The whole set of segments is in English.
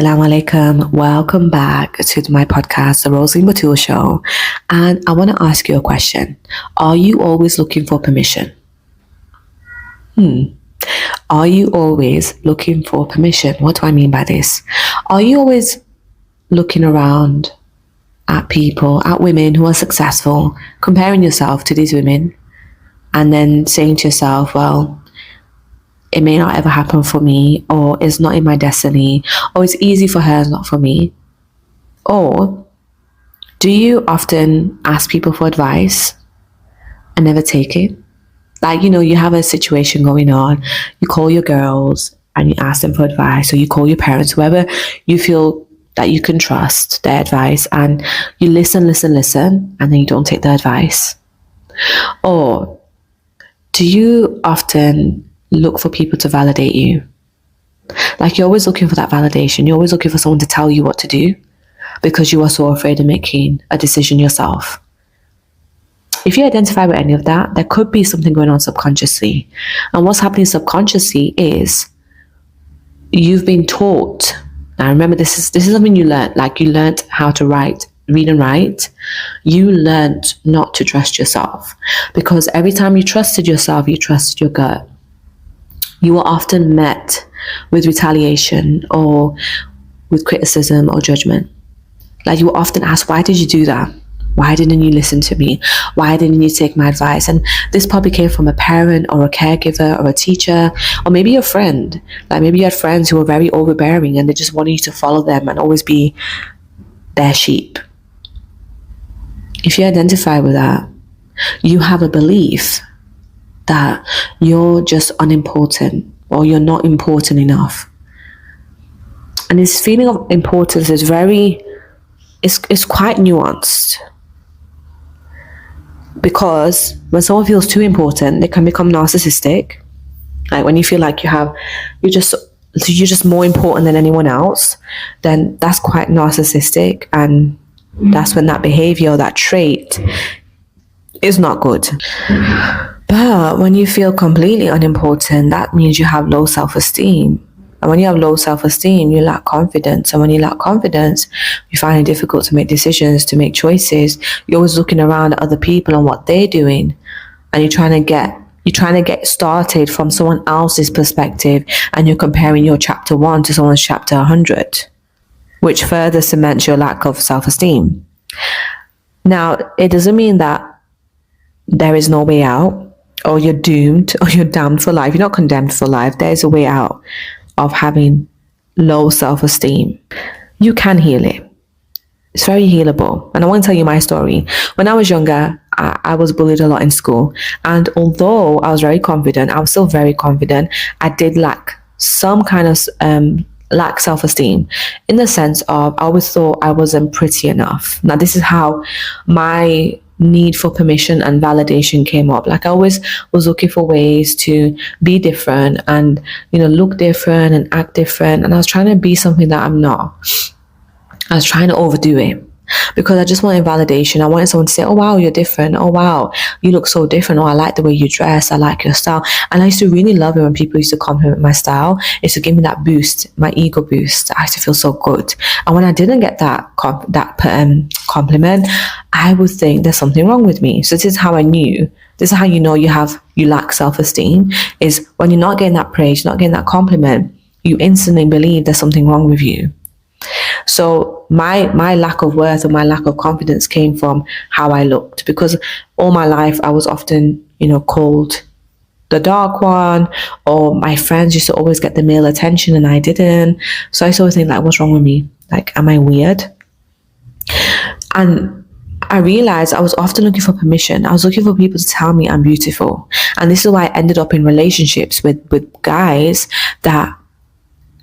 Assalamu alaikum. Welcome back to my podcast, the Rosalean Batool Show. And I want to ask you a question. Are you always looking for permission? Are you always looking for permission? What do I mean by this? Are you always looking around at people, at women who are successful, comparing yourself to these women, and then saying to yourself, well, it may not ever happen for me, or it's not in my destiny, or it's easy for her, it's not for me? Or do you often ask people for advice and never take it? Like, you have a situation going on, you call your girls and you ask them for advice, or you call your parents, whoever you feel that you can trust their advice, and you listen, and then you don't take the advice? Or do you often look for people to validate you? Like, you're always looking for that validation. You're always looking for someone to tell you what to do because you are so afraid of making a decision yourself. If you identify with any of that, there could be something going on subconsciously. And what's happening subconsciously is you've been taught. Now remember, this is something you learned. Like, you learned how to read and write. You learned not to trust yourself, because every time you trusted yourself, you trusted your gut. You were often met with retaliation or with criticism or judgment. Like, you were often asked, why did you do that? Why didn't you listen to me? Why didn't you take my advice? And this probably came from a parent or a caregiver or a teacher, or maybe a friend. Like, maybe you had friends who were very overbearing and they just wanted you to follow them and always be their sheep. If you identify with that, you have a belief that you're just unimportant, or you're not important enough. And this feeling of importance is it's quite nuanced, because when someone feels too important, they can become narcissistic. Like, when you feel like you're just more important than anyone else, then that's quite narcissistic, and that's when that behavior, that trait, is not good. But when you feel completely unimportant, that means you have low self-esteem. And when you have low self-esteem, you lack confidence. And when you lack confidence, you find it difficult to make decisions, to make choices. You're always looking around at other people and what they're doing. And you're trying to get started from someone else's perspective. And you're comparing your chapter 1 to someone's chapter 100, which further cements your lack of self-esteem. Now, it doesn't mean that there is no way out, or you're doomed, or you're damned for life. You're not condemned for life. There's a way out of having low self-esteem. You can heal it. It's very healable. And I want to tell you my story. When I was younger, I was bullied a lot in school. And although I was very confident, I was still very confident, I did lack some kind of lack self-esteem, in the sense of I always thought I wasn't pretty enough. Now, this is how my need for permission and validation came up. Like, I always was looking for ways to be different and, look different and act different. And I was trying to be something that I'm not. I was trying to overdo it because I just wanted validation. I wanted someone to say, oh, wow, you're different. Oh, wow, you look so different. Oh, I like the way you dress. I like your style. And I used to really love it when people used to compliment my style. It used to give me that boost, my ego boost. I used to feel so good. And when I didn't get that compliment, I would think there's something wrong with me. So this is how I knew. This is how you know you lack self-esteem, is when you're not getting that praise, not getting that compliment, you instantly believe there's something wrong with you. So my lack of worth or my lack of confidence came from how I looked, because all my life I was often, called the dark one, or my friends used to always get the male attention and I didn't. So I sort of think, like, what's wrong with me? Like, am I weird? And I realized I was often looking for permission. I was looking for people to tell me I'm beautiful. And this is why I ended up in relationships with guys that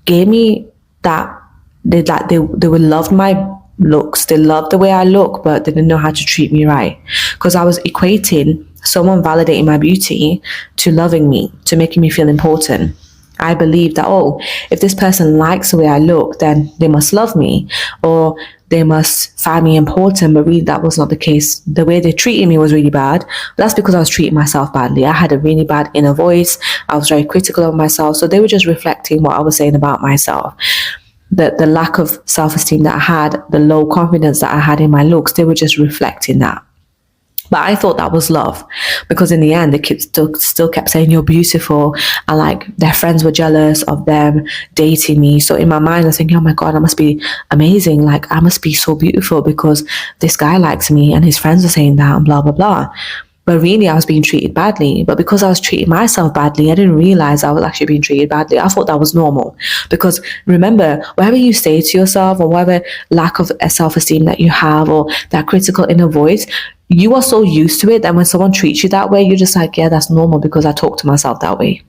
gave me that. They would love my looks. They loved the way I look, but they didn't know how to treat me right. Because I was equating someone validating my beauty to loving me, to making me feel important. I believed that, oh, if this person likes the way I look, then they must love me, or they must find me important. But really, that was not the case. The way they treated me was really bad. But that's because I was treating myself badly. I had a really bad inner voice. I was very critical of myself. So they were just reflecting what I was saying about myself. the lack of self-esteem that I had, the low confidence that I had in my looks, they were just reflecting that. But I thought that was love, because in the end, the kids still kept saying, you're beautiful. And like their friends were jealous of them dating me. So in my mind, I was thinking, oh my God, I must be amazing. Like I must be so beautiful because this guy likes me and his friends are saying that and blah, blah, blah. But really, I was being treated badly. But because I was treating myself badly, I didn't realize I was actually being treated badly. I thought that was normal. Because remember, whatever you say to yourself or whatever lack of self-esteem that you have or that critical inner voice, you are so used to it that when someone treats you that way, you're just like, yeah, that's normal because I talk to myself that way.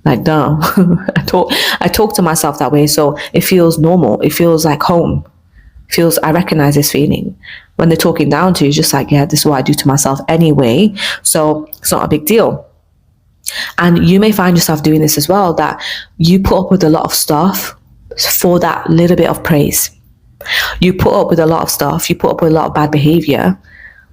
Like, duh. I talk to myself that way. So it feels normal. It feels like home. I recognize this feeling. When they're talking down to you, it's just like, yeah, this is what I do to myself anyway. So it's not a big deal. And you may find yourself doing this as well, that you put up with a lot of stuff for that little bit of praise. You put up with a lot of stuff. You put up with a lot of bad behavior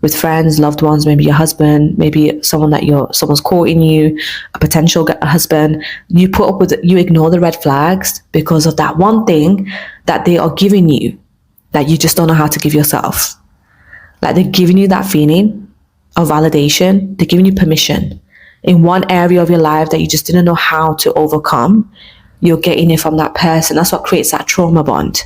with friends, loved ones, maybe your husband, maybe someone's courting you, a potential husband. You ignore the red flags because of that one thing that they are giving you that you just don't know how to give yourself. Like they're giving you that feeling of validation. They're giving you permission in one area of your life that you just didn't know how to overcome. You're getting it from that person. That's what creates that trauma bond.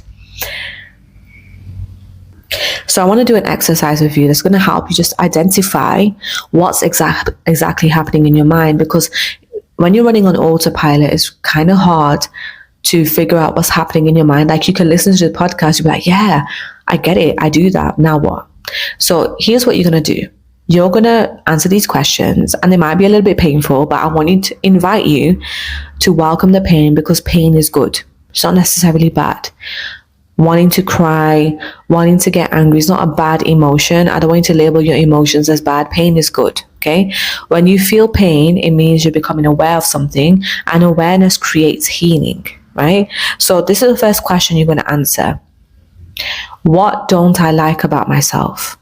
So I want to do an exercise with you that's going to help you just identify what's exactly happening in your mind, because when you're running on autopilot, it's kind of hard to figure out what's happening in your mind. Like you can listen to the podcast, you'll be like, yeah, I get it. I do that. Now what? So here's what you're going to do. You're going to answer these questions and they might be a little bit painful, but I want to invite you to welcome the pain, because pain is good. It's not necessarily bad. Wanting to cry, wanting to get angry is not a bad emotion. I don't want you to label your emotions as bad. Pain is good, okay? When you feel pain, it means you're becoming aware of something, and awareness creates healing, right? So this is the first question you're going to answer. What don't I like about myself?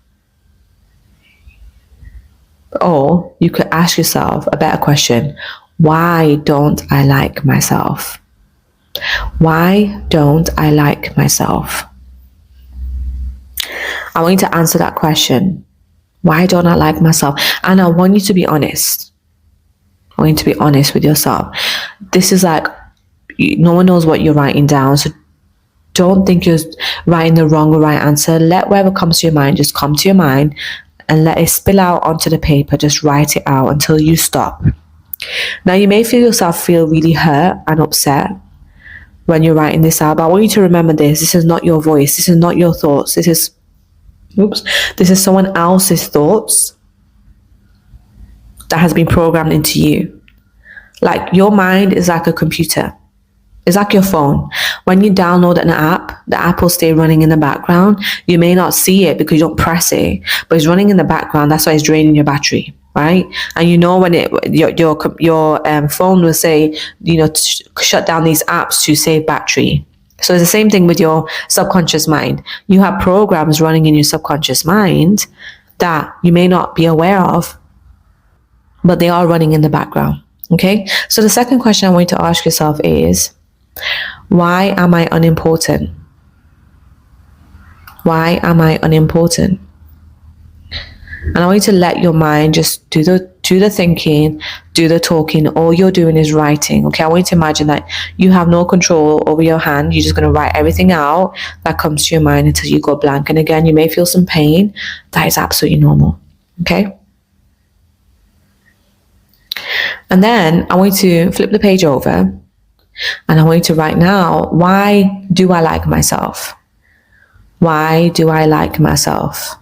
Or you could ask yourself a better question. Why don't I like myself? Why don't I like myself? I want you to answer that question. Why don't I like myself? And I want you to be honest. I want you to be honest with yourself. This is like, no one knows what you're writing down. So don't think you're writing the wrong or right answer. Let whatever comes to your mind just come to your mind and let it spill out onto the paper. Just write it out until you stop. Now you may feel yourself feel really hurt and upset when you're writing this out, but I want you to remember this. This is not your voice. This is not your thoughts. This is someone else's thoughts that has been programmed into you. Like your mind is like a computer. It's like your phone. When you download an app, the app will stay running in the background. You may not see it because you don't press it, but it's running in the background. That's why it's draining your battery, right? And you know when your phone will say, shut down these apps to save battery. So it's the same thing with your subconscious mind. You have programs running in your subconscious mind that you may not be aware of, but they are running in the background. Okay? So the second question I want you to ask yourself is, why am I unimportant? Why am I unimportant? And I want you to let your mind just do the thinking, do the talking. All you're doing is writing. Okay, I want you to imagine that you have no control over your hand. You're just going to write everything out that comes to your mind until you go blank. And again, you may feel some pain. That is absolutely normal. Okay? And then I want you to flip the page over. And I want you to write now, why do I like myself? Why do I like myself?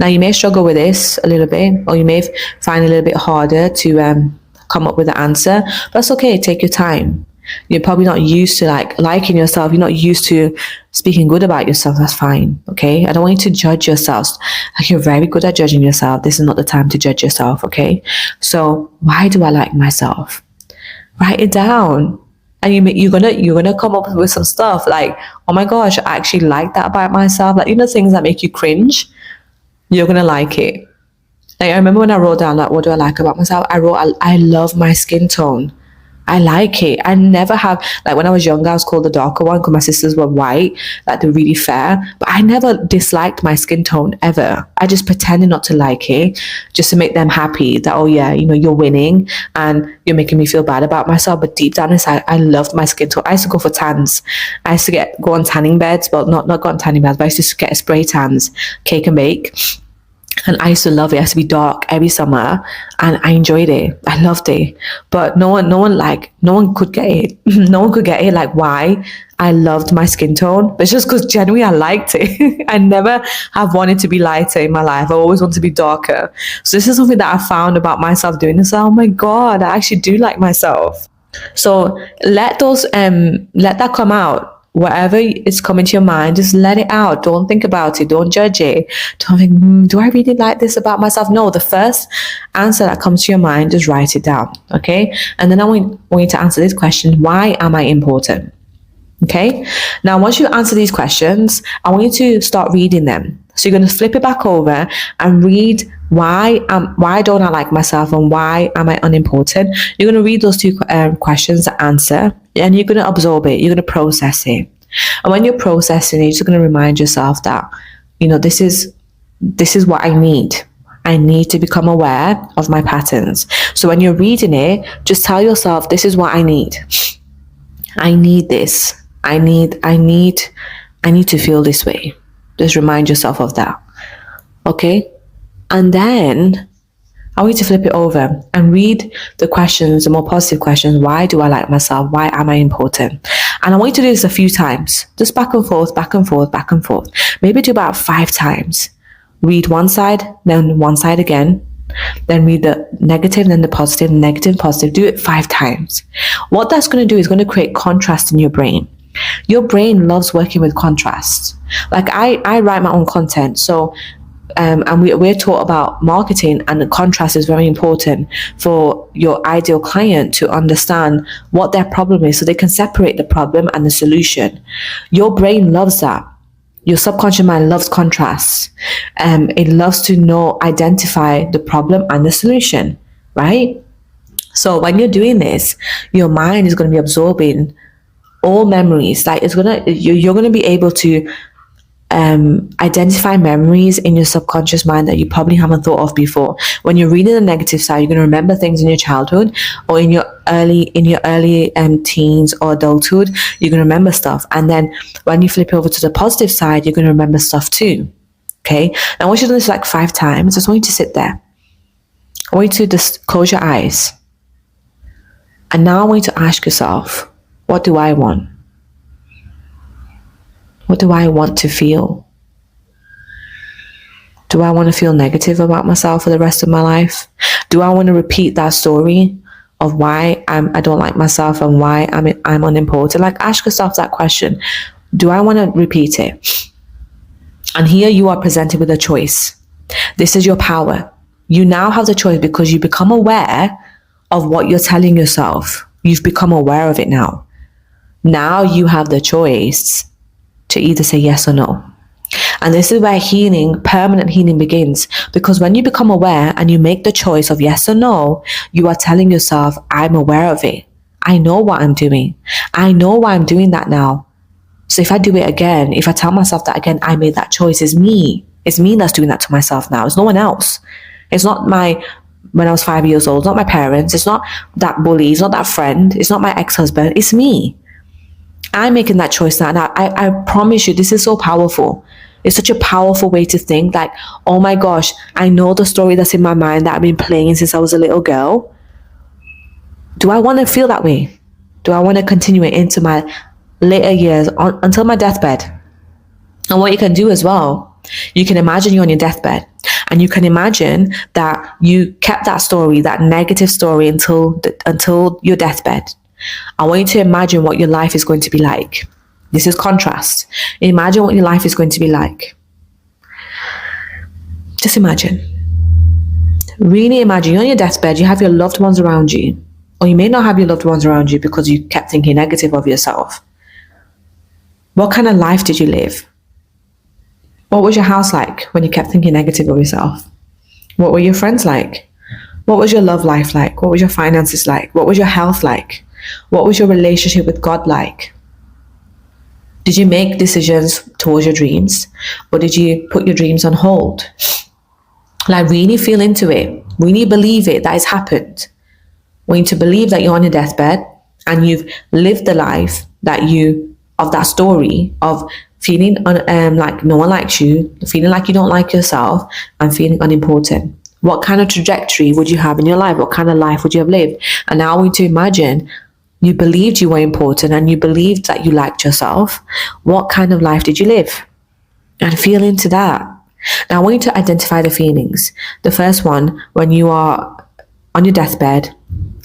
Now, you may struggle with this a little bit, or you may find it a little bit harder to come up with an answer. But that's okay. Take your time. You're probably not used to liking yourself. You're not used to speaking good about yourself. That's fine. Okay. I don't want you to judge yourself. Like, you're very good at judging yourself. This is not the time to judge yourself. Okay. So why do I like myself? Write it down. And you're gonna come up with some stuff like, oh my gosh, I actually like that about myself. Like, things that make you cringe, you're gonna like it. Like, I remember when I wrote down, like, what do I like about myself? I wrote, I love my skin tone. I like it. I never have, like when I was younger, I was called the darker one because my sisters were white, like they're really fair. But I never disliked my skin tone ever. I just pretended not to like it just to make them happy that, oh yeah, you know, you're winning and you're making me feel bad about myself. But deep down inside, I loved my skin tone. I used to go for tans. I used to go on tanning beds. Well, not go on tanning beds, but I used to get spray tans, cake and bake. And I used to love it. I used to be dark every summer and I enjoyed it. I loved it. But no one could get it. No one could get it, like why I loved my skin tone. But it's just because genuinely I liked it. I never have wanted to be lighter in my life. I always want to be darker. So this is something that I found about myself doing this. Oh my God, I actually do like myself. So let that come out. Whatever is coming to your mind, just let it out. Don't think about it. Don't judge it. Don't think, do I really like this about myself? No, the first answer that comes to your mind, just write it down. Okay. And then I want you to answer this question. Why am I important? Okay. Now, once you answer these questions, I want you to start reading them. So you're going to flip it back over and read why don't I like myself and why am I unimportant? You're going to read those two questions, the answer, and you're going to absorb it. You're going to process it. And when you're processing it, you're just going to remind yourself that, you know, this is what I need. I need to become aware of my patterns. So when you're reading it, just tell yourself, this is what I need. I need this. I need to feel this way. Just remind yourself of that. Okay? And then I want you to flip it over and read the questions, the more positive questions. Why do I like myself? Why am I important? And I want you to do this a few times. Just back and forth, back and forth, back and forth. Maybe do about 5 times. Read one side, then one side again. Then read the negative, then the positive, negative, positive. Do it 5 times. What that's going to do is going to create contrast in your brain. Your brain loves working with contrast. Like I write my own content. So and we're taught about marketing, and the contrast is very important for your ideal client to understand what their problem is so they can separate the problem and the solution. Your brain loves that. Your subconscious mind loves contrast. It loves to identify the problem and the solution, right? So when you're doing this, your mind is going to be absorbing all memories. Like you're going to be able to identify memories in your subconscious mind that you probably haven't thought of before. When you're reading the negative side, you're going to remember things in your childhood or in your early teens or adulthood. You're going to remember stuff, and then when you flip over to the positive side, you're going to remember stuff too. Okay. Now, once you've done this like 5 times, I just want you to sit there. I want you to just close your eyes, and now I want you to ask yourself, what do I want? What do I want to feel? Do I want to feel negative about myself for the rest of my life? Do I want to repeat that story of why I don't like myself and why I'm unimportant? Like, ask yourself that question. Do I want to repeat it? And here you are presented with a choice. This is your power. You now have the choice because you become aware of what you're telling yourself. You've become aware of it now. Now you have the choice to either say yes or no. And this is where permanent healing begins. Because when you become aware and you make the choice of yes or no, you are telling yourself, I'm aware of it. I know what I'm doing. I know why I'm doing that now. So if I do it again, if I tell myself that again, I made that choice, it's me. It's me that's doing that to myself now. It's no one else. It's not when I was 5 years old, it's not my parents. It's not that bully. It's not that friend. It's not my ex-husband. It's me. I'm making that choice now. And I promise you, this is so powerful. It's such a powerful way to think. Like, oh my gosh, I know the story that's in my mind that I've been playing since I was a little girl. Do I want to feel that way? Do I want to continue it into my later years until my deathbed? And what you can do as well, you can imagine you're on your deathbed and you can imagine that you kept that story, that negative story until your deathbed. I want you to imagine what your life is going to be like. This is contrast. Imagine what your life is going to be like. Just imagine. Really imagine you're on your deathbed, you have your loved ones around you. Or you may not have your loved ones around you because you kept thinking negative of yourself. What kind of life did you live? What was your house like when you kept thinking negative of yourself? What were your friends like? What was your love life like? What was your finances like? What was your health like? What was your relationship with God like? Did you make decisions towards your dreams, or did you put your dreams on hold? Like, really feel into it. Really believe it, that it's happened. Want you to believe that you're on your deathbed and you've lived the life of that story of feeling like no one likes you, feeling like you don't like yourself, and feeling unimportant. What kind of trajectory would you have in your life? What kind of life would you have lived? And now I want you to imagine you believed you were important and you believed that you liked yourself. What kind of life did you live? And feel into that. Now I want you to identify the feelings. The first one, when you are on your deathbed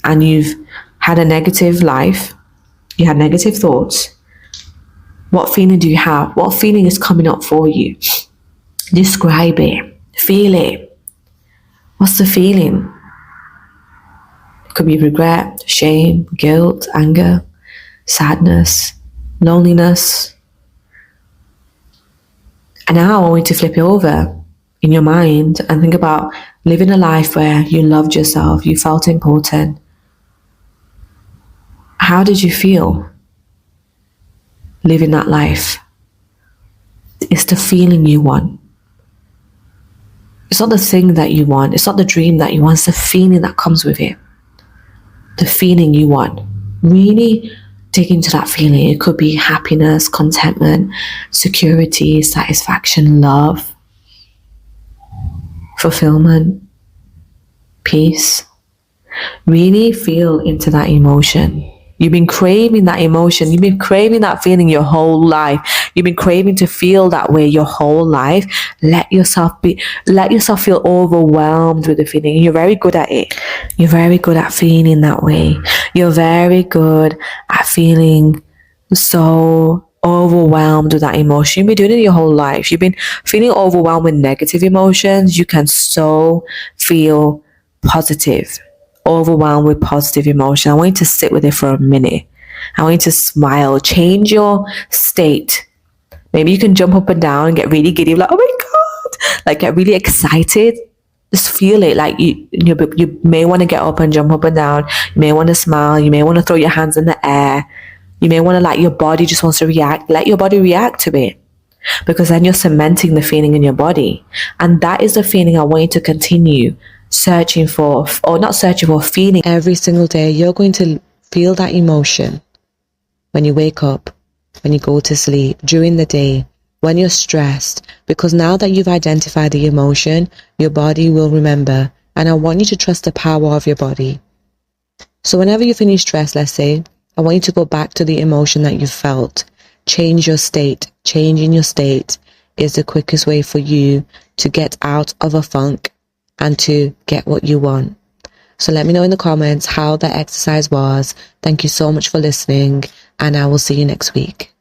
and you've had a negative life, you had negative thoughts, what feeling do you have? What feeling is coming up for you? Describe it. Feel it. What's the feeling? It could be regret, shame, guilt, anger, sadness, loneliness. And now I want you to flip it over in your mind and think about living a life where you loved yourself, you felt important. How did you feel living that life? It's the feeling you want. It's not the thing that you want. It's not the dream that you want. It's the feeling that comes with it. The feeling you want. Really dig into that feeling. It could be happiness, contentment, security, satisfaction, love, fulfillment, peace. Really feel into that emotion. You've been craving that emotion. You've been craving that feeling your whole life. You've been craving to feel that way your whole life. Let yourself feel overwhelmed with the feeling. You're very good at it. You're very good at feeling that way. You're very good at feeling so overwhelmed with that emotion. You've been doing it your whole life. You've been feeling overwhelmed with negative emotions. You can so feel positive. Overwhelmed with positive emotion. I want you to sit with it for a minute. I want you to smile. Change your state. Maybe you can jump up and down and get really giddy, like, oh my God, like get really excited. Just feel it. Like you may want to get up and jump up and down. You may want to smile. You may want to throw your hands in the air. You may want to, like, your body just wants to react. Let your body react to it, because then you're cementing the feeling in your body. And that is the feeling I want you to continue searching for, or not searching for, feeling every single day. You're going to feel that emotion when you wake up, when you go to sleep, during the day, when you're stressed, because now that you've identified the emotion, your body will remember. And I want you to trust the power of your body. So whenever you finish stress, let's say, I want you to go back to the emotion that you felt. Change your state. Changing your state is the quickest way for you to get out of a funk and to get what you want. So let me know in the comments how that exercise was. Thank you so much for listening, and I will see you next week.